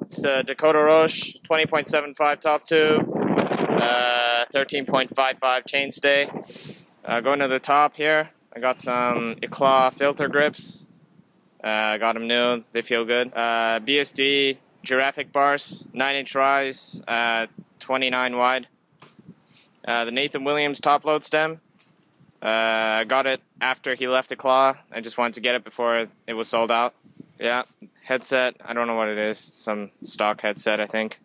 It's the Dakota Roche 20.75 top tube, 13.55 chainstay. Going to the top here, I got some Eclat filter grips. Got them new, they feel good. BSD giraffic bars, 9-inch rise, 29 wide. The Nathan Williams top load stem. I got it after he left Eclat. I just wanted to get it before it was sold out. Yeah, headset, I don't know what it is, some stock headset I think.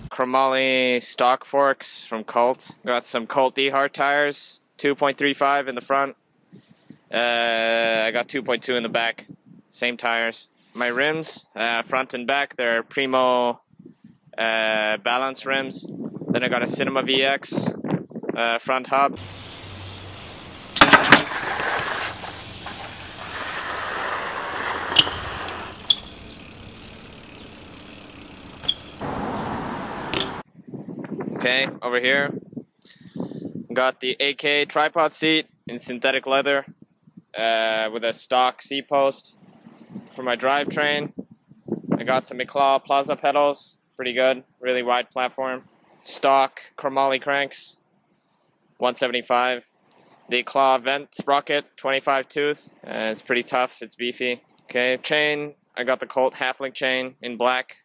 Chromoly stock forks from Colt. Got some Colt D-Hart tires, 2.35 in the front. I got 2.2 in the back, same tires. My rims, front and back, they're Primo balance rims. Then I got a Cinema VX front hub. Okay, over here, got the AK tripod seat in synthetic leather with a stock seat post for my drivetrain. I got some Eclat Plaza pedals, pretty good, really wide platform. Stock chromoly cranks, 175. The Eclat vent sprocket, 25 tooth, it's pretty tough, it's beefy. Okay, chain, I got the Colt half-link chain in black.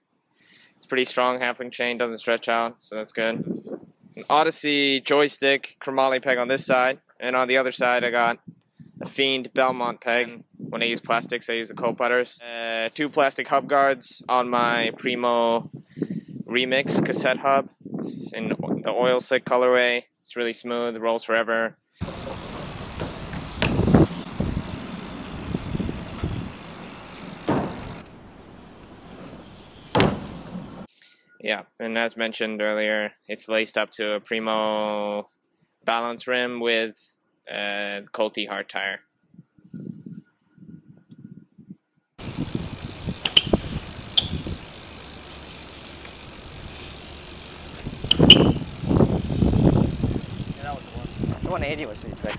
It's pretty strong half-link chain, doesn't stretch out, so that's good. An Odyssey joystick chromoly peg on this side, and on the other side I got a Fiend Belmont peg. When I use plastics, I use the Colt putters. 2 plastic hub guards on my Primo Remix cassette hub. It's in the oil slick colorway. It's really smooth, it rolls forever. Yeah, and as mentioned earlier, it's laced up to a Primo balance rim with Colt D-Hart tire. Yeah, that was the one. The 180 was sweet, right?